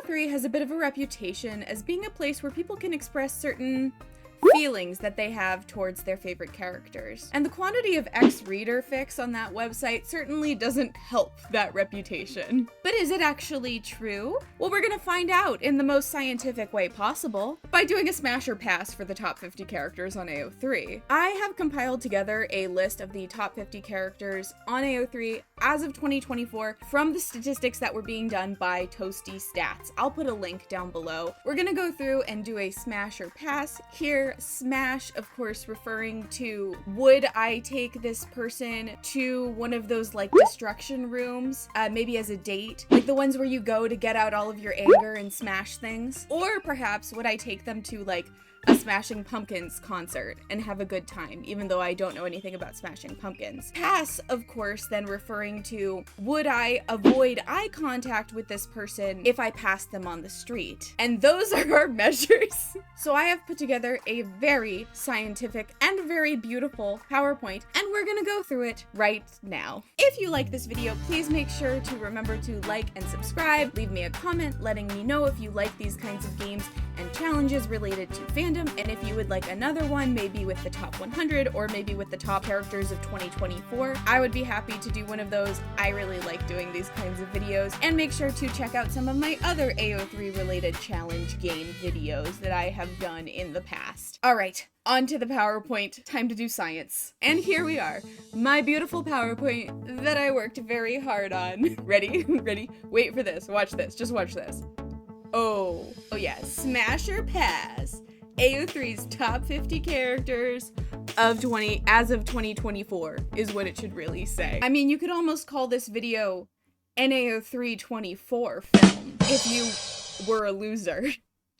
AO3 has a bit of a reputation as being a place where people can express certain feelings that they have towards their favorite characters. And the quantity of ex-reader fics on that website certainly doesn't help that reputation. But is it actually true? Well, we're gonna find out in the most scientific way possible by doing a smash or pass for the top 50 characters on AO3. I have compiled together a list of the top 50 characters on AO3 as of 2024 from the statistics that were being done by Toasty Stats. I'll put a link down below. We're gonna go through and do a smash or pass here. Smash, of course, referring to, would I take this person to one of those like destruction rooms, maybe as a date, like the ones where you go to get out all of your anger and smash things? Or perhaps would I take them to like a Smashing Pumpkins concert and have a good time, even though I don't know anything about Smashing Pumpkins. Pass, of course, then referring to, would I avoid eye contact with this person if I passed them on the street? And those are our measures. So I have put together a very scientific and very beautiful PowerPoint, and we're gonna go through it right now. If you like this video, please make sure to remember to like and subscribe, leave me a comment letting me know if you like these kinds of games and challenges related to fandom, and if you would like another one, maybe with the top 100 or maybe with the top characters of 2024, I would be happy to do one of those. I really like doing these kinds of videos. And make sure to check out some of my other AO3 related challenge game videos that I have done in the past. All right, on to the PowerPoint. Time to do science. And here we are, my beautiful PowerPoint that I worked very hard on. Ready? Ready? Wait for this. Watch this. Just watch this. Oh yeah, smash or pass. AO3's top 50 characters of as of 2024 is what it should really say. I mean, you could almost call this video an AO3 24 film if you were a loser.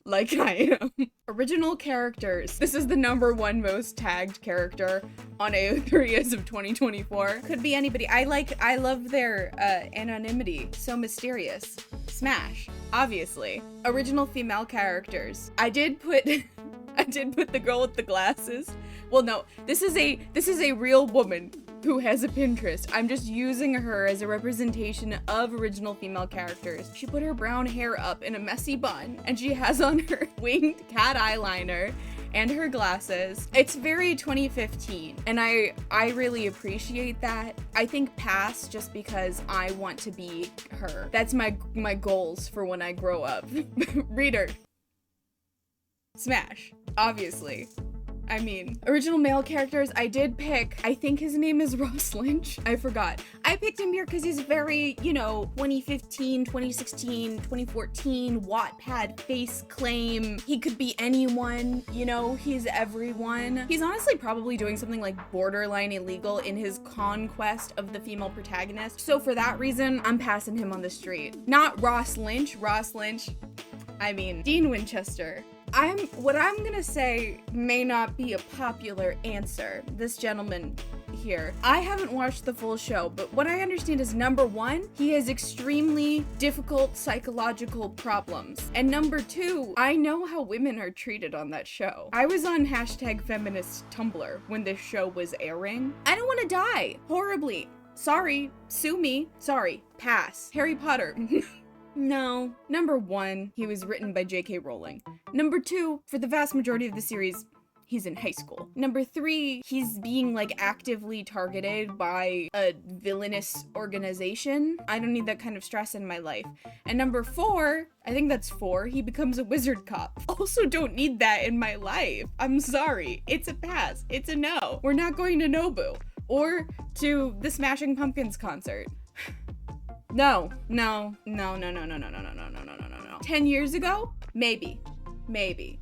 Like I am. Original characters. This is the #1 most tagged character on AO3 as of 2024. Could be anybody. I love their anonymity. So mysterious. Smash, obviously. Original female characters. I did put the girl with the glasses. Well, no, this is a real woman who has a Pinterest. I'm just using her as a representation of original female characters. She put her brown hair up in a messy bun, and she has on her winged cat eyeliner and her glasses. It's very 2015, and I really appreciate that. I think pass just because I want to be her. That's my goals for when I grow up. Reader. Smash, obviously. I mean, original male characters, I did pick, I think his name is Ross Lynch. I forgot. I picked him here because he's very, 2015, 2016, 2014, Wattpad face claim. He could be anyone, he's everyone. He's honestly probably doing something like borderline illegal in his conquest of the female protagonist. So for that reason, I'm passing him on the street. Not Ross Lynch. I mean, Dean Winchester. What I'm gonna say may not be a popular answer. This gentleman here. I haven't watched the full show, but what I understand is #1, he has extremely difficult psychological problems. And #2, I know how women are treated on that show. I was on #feminist Tumblr when this show was airing. I don't want to die horribly. Sorry, sue me. Sorry, pass. Harry Potter. No. #1, he was written by J.K. Rowling. #2, for the vast majority of the series, he's in high school. #3, he's being actively targeted by a villainous organization. I don't need that kind of stress in my life. And #4, I think that's 4, he becomes a wizard cop. Also don't need that in my life. I'm sorry. It's a pass. It's a no. We're not going to Nobu or to the Smashing Pumpkins concert. No. 10 years ago? Maybe.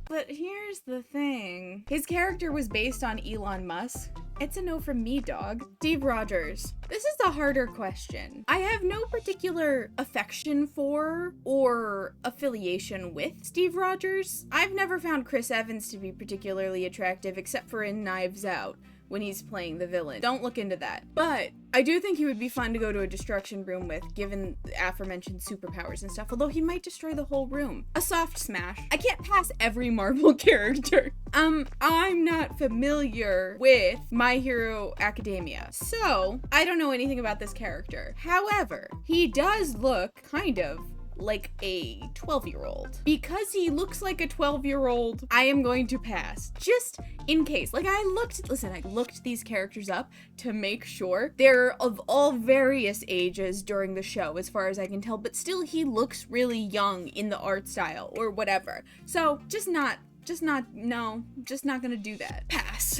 But here's the thing. His character was based on Elon Musk. It's a no from me, dog. Steve Rogers. This is a harder question. I have no particular affection for or affiliation with Steve Rogers. I've never found Chris Evans to be particularly attractive except for in Knives Out, when he's playing the villain. Don't look into that. But I do think he would be fun to go to a destruction room with, given the aforementioned superpowers and stuff, although he might destroy the whole room. A soft smash. I can't pass every Marvel character. I'm not familiar with My Hero Academia, so I don't know anything about this character. However, he does look kind of like a 12-year-old. Because he looks like a 12-year-old, I am going to pass. Just in case. Like, I looked these characters up to make sure. They're of all various ages during the show, as far as I can tell, but still he looks really young in the art style or whatever. So, just not gonna do that. Pass.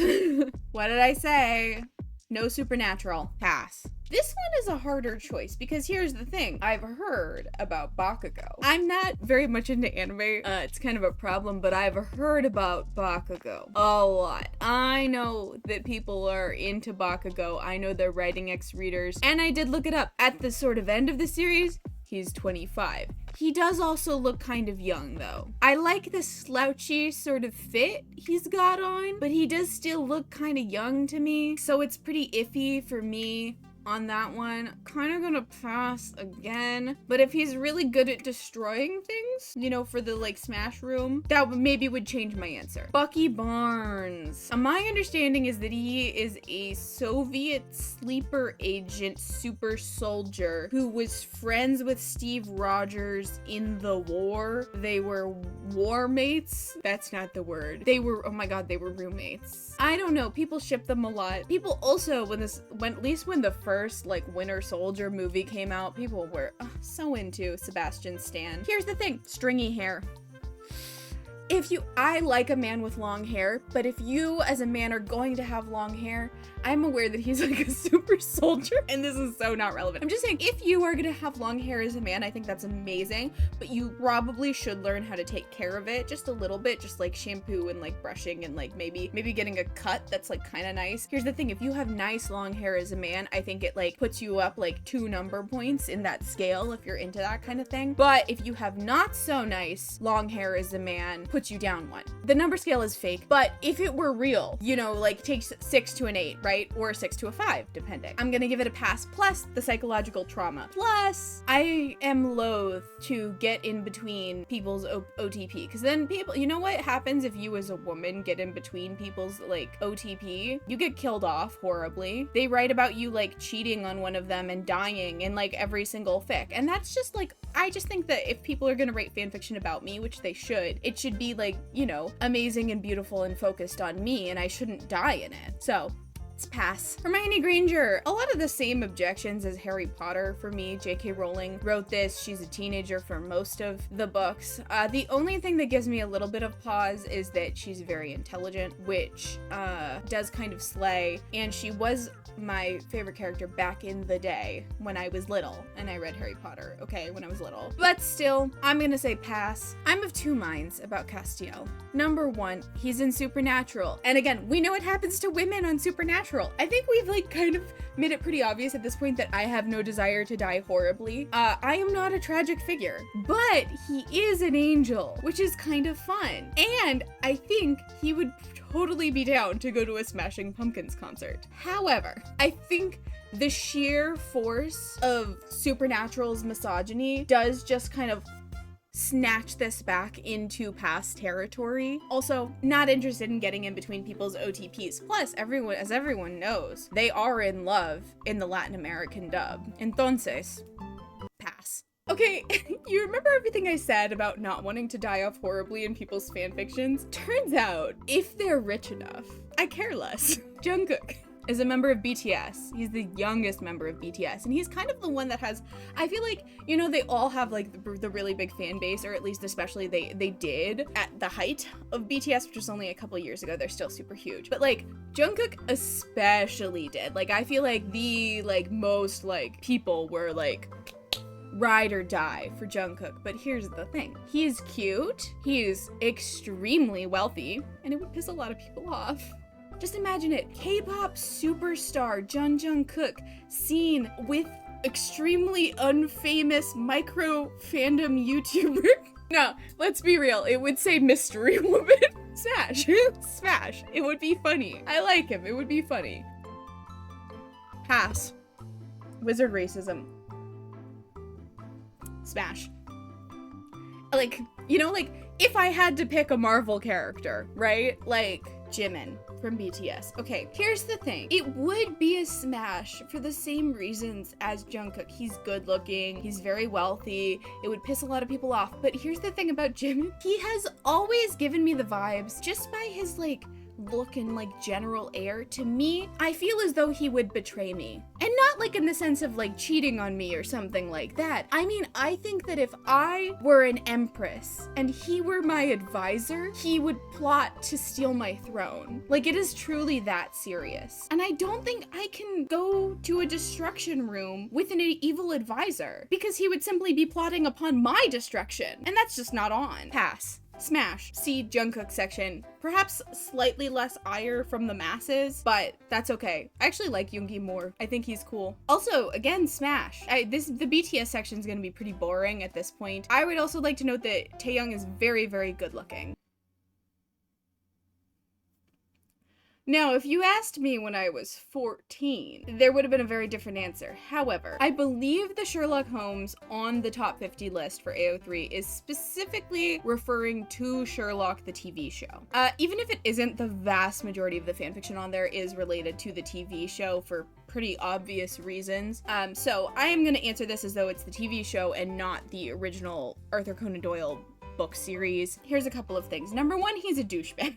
What did I say? No supernatural. Pass. This one is a harder choice because here's the thing. I've heard about Bakugo. I'm not very much into anime. It's kind of a problem, but I've heard about Bakugo a lot. I know that people are into Bakugo. I know they're writing X-readers, and I did look it up. At the sort of end of the series, he's 25. He does also look kind of young, though. I like the slouchy sort of fit he's got on, but he does still look kind of young to me, so it's pretty iffy for me on that one. Kind of gonna pass again, but if he's really good at destroying things, you know, for the like smash room, that maybe would change my answer. Bucky Barnes. My understanding is that he is a Soviet sleeper agent super soldier who was friends with Steve Rogers in the war. They were war mates. That's not the word. They were, oh my god, they were roommates. I don't know, people ship them a lot. People also, when at least when the first like Winter Soldier movie came out, people were so into Sebastian Stan. Here's the thing, stringy hair. I like a man with long hair, but if you as a man are going to have long hair, I'm aware that he's like a super soldier, and this is so not relevant. I'm just saying, if you are gonna have long hair as a man, I think that's amazing, but you probably should learn how to take care of it just a little bit, just like shampoo and like brushing and like maybe getting a cut that's like kind of nice. Here's the thing, if you have nice long hair as a man, I think it like puts you up like 2 number points in that scale if you're into that kind of thing. But if you have not so nice long hair as a man, puts you down 1. The number scale is fake, but if it were real, you know, like takes 6 to an 8, right? Or a 6 to a 5, depending. I'm gonna give it a pass, plus the psychological trauma. Plus, I am loath to get in between people's OTP, because then people, you know what happens if you as a woman get in between people's like OTP? You get killed off horribly. They write about you like cheating on one of them and dying in like every single fic. And that's just like, I just think that if people are gonna write fanfiction about me, which they should, it should be like, you know, amazing and beautiful and focused on me, and I shouldn't die in it. So, it's pass. Hermione Granger. A lot of the same objections as Harry Potter for me. J.K. Rowling wrote this. She's a teenager for most of the books. The only thing that gives me a little bit of pause is that she's very intelligent, which does kind of slay. And she was my favorite character back in the day when I was little and I read Harry Potter, okay, when I was little. But still, I'm gonna say pass. I'm of 2 minds about Castiel. Number 1, he's in Supernatural. And again, we know what happens to women on Supernatural. I think we've like kind of made it pretty obvious at this point that I have no desire to die horribly. I am not a tragic figure, but he is an angel, which is kind of fun. And I think he would totally be down to go to a Smashing Pumpkins concert. However, I think the sheer force of Supernatural's misogyny does just kind of snatch this back into past territory. Also, not interested in getting in between people's OTPs. Plus, as everyone knows, they are in love in the Latin American dub. Entonces, pass. Okay, you remember everything I said about not wanting to die off horribly in people's fanfictions? Turns out, if they're rich enough, I care less. Jungkook is a member of BTS. He's the youngest member of BTS, and he's kind of the one that has, I feel like, you know, they all have like the really big fan base, or at least especially they did at the height of BTS, which was only a couple years ago. They're still super huge, but like Jungkook especially did. Like, I feel like the like most like people were like ride or die for Jungkook. But here's the thing, he's cute, he's extremely wealthy, and it would piss a lot of people off. Just imagine it, K-pop superstar Jungkook seen with extremely unfamous micro fandom YouTuber. No, let's be real, it would say mystery woman. Smash, smash, it would be funny. I like him, it would be funny. Pass. Wizard racism. Smash. Like, you know, like, if I had to pick a Marvel character, right? Like, Jimin from BTS. Okay, here's the thing. It would be a smash for the same reasons as Jungkook. He's good looking, he's very wealthy, it would piss a lot of people off. But here's the thing about Jimin. He has always given me the vibes, just by his like look and like general air. To me, I feel as though he would betray me. And not like in the sense of like cheating on me or something like that. I mean, I think that if I were an empress and he were my advisor, he would plot to steal my throne. Like, it is truly that serious. And I don't think I can go to a destruction room with an evil advisor, because he would simply be plotting upon my destruction. And that's just not on. Pass. Smash. See Jungkook section. Perhaps slightly less ire from the masses, but that's okay. I actually like Yoongi more. I think he's cool. Also, again, smash. The BTS section is gonna be pretty boring at this point. I would also like to note that Taehyung is very, very good looking. Now, if you asked me when I was 14, there would have been a very different answer. However, I believe the Sherlock Holmes on the top 50 list for AO3 is specifically referring to Sherlock the TV show. Even if it isn't, the vast majority of the fanfiction on there is related to the TV show for pretty obvious reasons. So I am gonna answer this as though it's the TV show and not the original Arthur Conan Doyle book series. Here's a couple of things. Number one, he's a douchebag.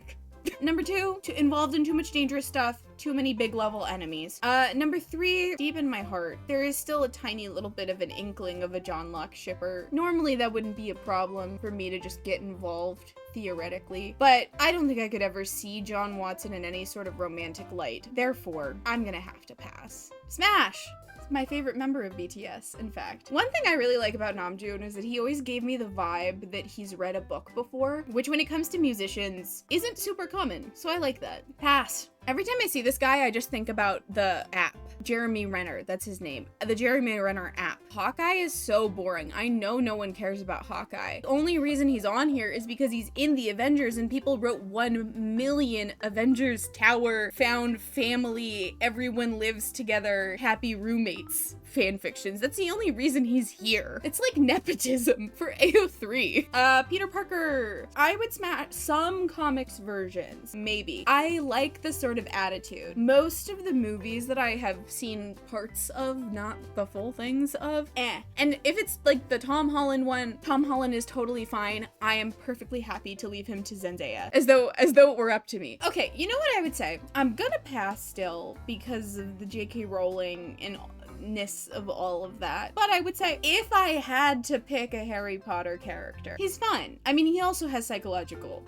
Number two, involved in too much dangerous stuff, too many big level enemies. Number three, deep in my heart, there is still a tiny little bit of an inkling of a John Locke shipper. Normally that wouldn't be a problem for me to just get involved, theoretically, but I don't think I could ever see John Watson in any sort of romantic light. Therefore, I'm gonna have to pass. Smash! My favorite member of BTS, in fact. One thing I really like about Namjoon is that he always gave me the vibe that he's read a book before, which when it comes to musicians isn't super common, so I like that. Pass. Every time I see this guy, I just think about the app. Jeremy Renner, that's his name. The Jeremy Renner app. Hawkeye is so boring. I know no one cares about Hawkeye. The only reason he's on here is because he's in the Avengers and people wrote 1 million Avengers Tower, found family, everyone lives together, happy roommates fanfictions. That's the only reason he's here. It's like nepotism for AO3. Peter Parker. I would smash some comics versions, maybe. I like the sort of attitude. Most of the movies that I have seen parts of, not the full things of, And if it's like the Tom Holland one, Tom Holland is totally fine. I am perfectly happy to leave him to Zendaya, as though it were up to me. Okay, you know what I would say? I'm gonna pass still because of the J.K. Rowling and ness of all of that. But I would say if I had to pick a Harry Potter character, he's fun. I mean, he also has psychological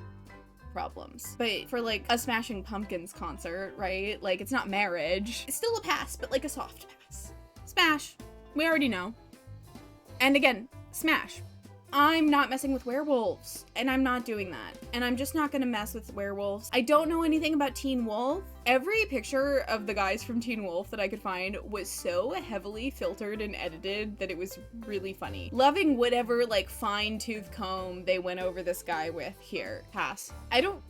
problems, but for like a Smashing Pumpkins concert, right? Like, it's not marriage. It's still a pass, but like a soft pass. Smash. We already know. And again, smash. I'm not messing with werewolves, and I'm not doing that. And I'm just not gonna mess with werewolves. I don't know anything about Teen Wolf. Every picture of the guys from Teen Wolf that I could find was so heavily filtered and edited that it was really funny. Loving whatever like fine-tooth comb they went over this guy with here. Pass. I don't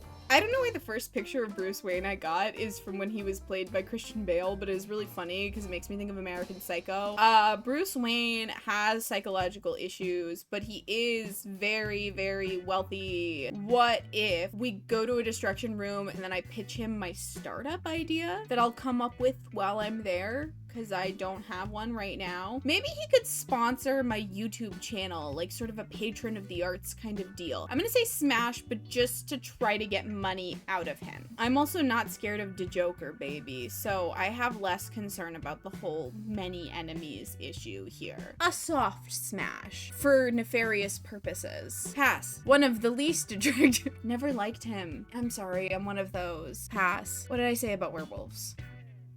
know why the first picture of Bruce Wayne I got is from when he was played by Christian Bale, but it was really funny because it makes me think of American Psycho. Bruce Wayne has psychological issues, but he is very, very wealthy. What if we go to a destruction room and then I pitch him my startup idea that I'll come up with while I'm there? Because I don't have one right now. Maybe he could sponsor my YouTube channel, like sort of a patron of the arts kind of deal. I'm gonna say smash, but just to try to get money out of him. I'm also not scared of the Joker, baby, so I have less concern about the whole many enemies issue here. A soft smash for nefarious purposes. Pass. One of the least attractive. Never liked him. I'm sorry, I'm one of those. Pass. What did I say about werewolves?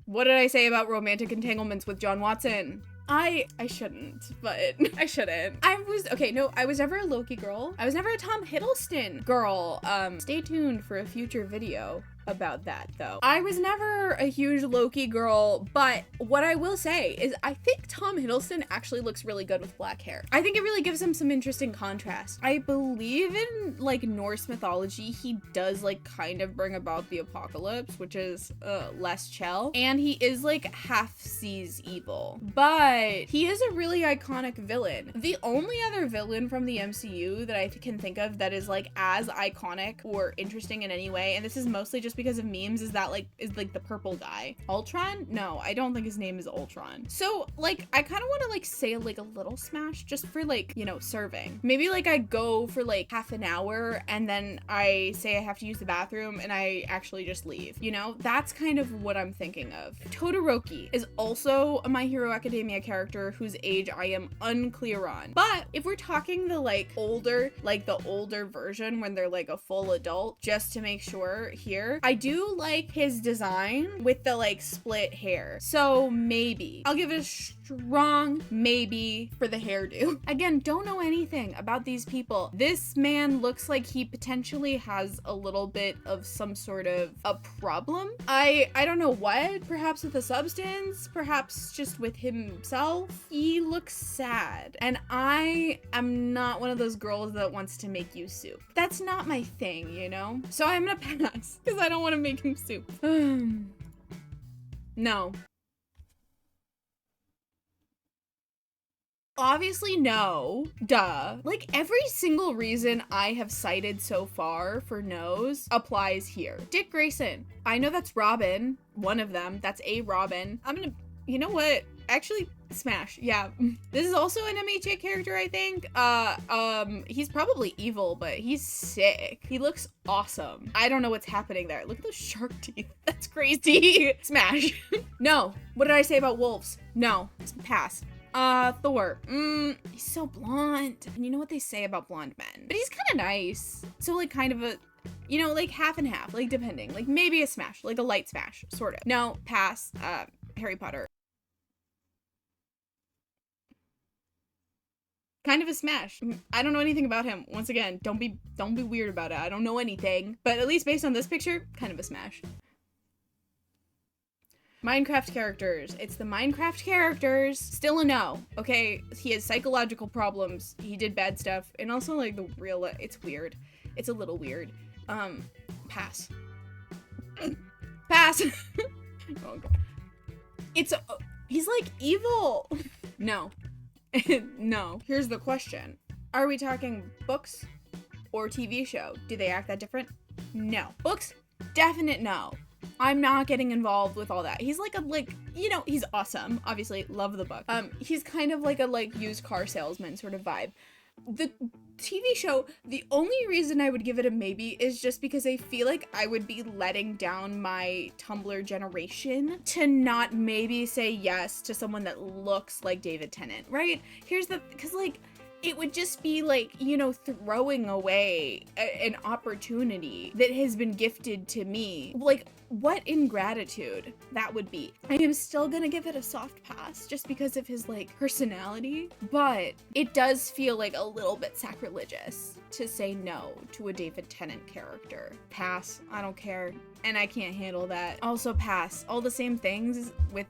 What did I say about romantic entanglements with John Watson? I shouldn't, but I shouldn't. I was never a Loki girl. I was never a Tom Hiddleston girl. Stay tuned for a future video about that though. I was never a huge Loki girl, but what I will say is I think Tom Hiddleston actually looks really good with black hair. I think it really gives him some interesting contrast. I believe in like Norse mythology, he does like kind of bring about the apocalypse, which is less chill, and he is like half sees evil, but he is a really iconic villain. The only other villain from the MCU that I can think of that is like as iconic or interesting in any way, and this is mostly just just because of memes is that like the purple guy. Ultron? No, I don't think his name is Ultron. So like I kind of want to like say like a little smash just for like, you know, serving. Maybe like I go for like half an hour and then I say I have to use the bathroom and I actually just leave. You know, that's kind of what I'm thinking of. Todoroki is also a My Hero Academia character whose age I am unclear on. But if we're talking the like the older version when they're like a full adult, just to make sure here, I do like his design with the like split hair. So maybe I'll give it a strong maybe for the hairdo. Again, don't know anything about these people. This man looks like he potentially has a little bit of some sort of a problem. I don't know what, perhaps with the substance, perhaps just with himself. He looks sad. And I am not one of those girls that wants to make you soup. That's not my thing, you know? So I'm gonna pass because I don't want to make him soup. No. Obviously no, duh. Like every single reason I have cited so far for no's applies here. Dick Grayson, I know that's Robin, one of them, that's a Robin. You know what? Actually, smash, yeah. This is also an MHA character, I think. He's probably evil, but he's sick. He looks awesome. I don't know what's happening there. Look at those shark teeth. That's crazy. Smash. No. What did I say about wolves? No. Pass. Thor. He's so blonde. And you know what they say about blonde men. But he's kind of nice. So like kind of a, you know, like half and half, like depending. Like maybe a smash, like a light smash, sort of. No, pass. Harry Potter. Kind of a smash. I don't know anything about him. Once again, don't be weird about it. I don't know anything. But at least based on this picture, kind of a smash. Minecraft characters. It's the Minecraft characters. Still a no. Okay, he has psychological problems. He did bad stuff. And also like the real, it's weird. It's a little weird. Pass. Pass. Oh god. He's like evil. No. No. Here's the question. Are we talking books or TV show? Do they act that different? No. Books? Definite no. I'm not getting involved with all that. He's like you know, he's awesome. Obviously, love the book. He's kind of like a used car salesman sort of vibe. The TV show, the only reason I would give it a maybe is just because I feel like I would be letting down my Tumblr generation to not maybe say yes to someone that looks like David Tennant, right? Because like, it would just be like, you know, throwing away an opportunity that has been gifted to me. Like, what ingratitude that would be. I am still gonna give it a soft pass just because of his like personality, but it does feel like a little bit sacrilegious to say no to a David Tennant character. Pass. I don't care. And I can't handle that. Also pass. All the same things with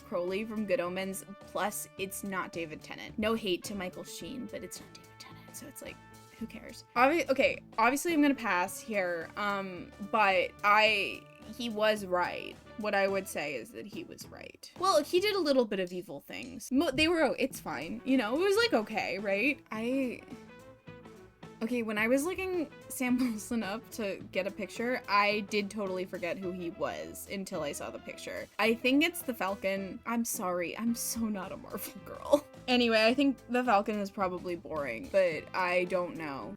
Crowley from Good Omens, plus it's not David Tennant. No hate to Michael Sheen, but it's not David Tennant, so it's like, who cares? Okay, obviously I'm gonna pass here, but he was right. What I would say is that he was right. Well, he did a little bit of evil things. It's fine. You know, it was like, okay, right? Okay, when I was looking samples enough to get a picture, I did totally forget who he was until I saw the picture. I think it's the Falcon. I'm sorry, I'm so not a Marvel girl. Anyway, I think the Falcon is probably boring, but I don't know.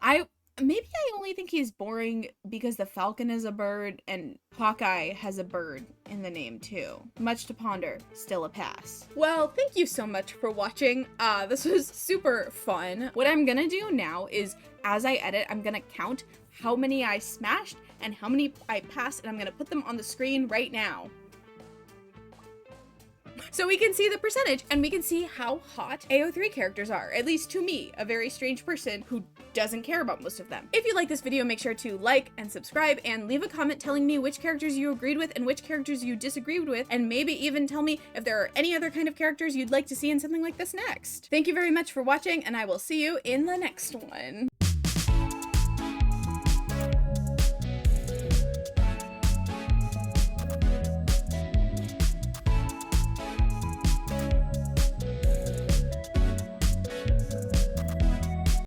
Maybe I only think he's boring because the Falcon is a bird and Hawkeye has a bird in the name too. Much to ponder, still a pass. Well, thank you so much for watching. This was super fun. What I'm gonna do now is, as I edit, I'm gonna count how many I smashed and how many I passed, and I'm gonna put them on the screen right now. So we can see the percentage and we can see how hot AO3 characters are, at least to me, a very strange person who doesn't care about most of them. If you like this video, make sure to like and subscribe and leave a comment telling me which characters you agreed with and which characters you disagreed with, and maybe even tell me if there are any other kind of characters you'd like to see in something like this next. Thank you very much for watching, and I will see you in the next one.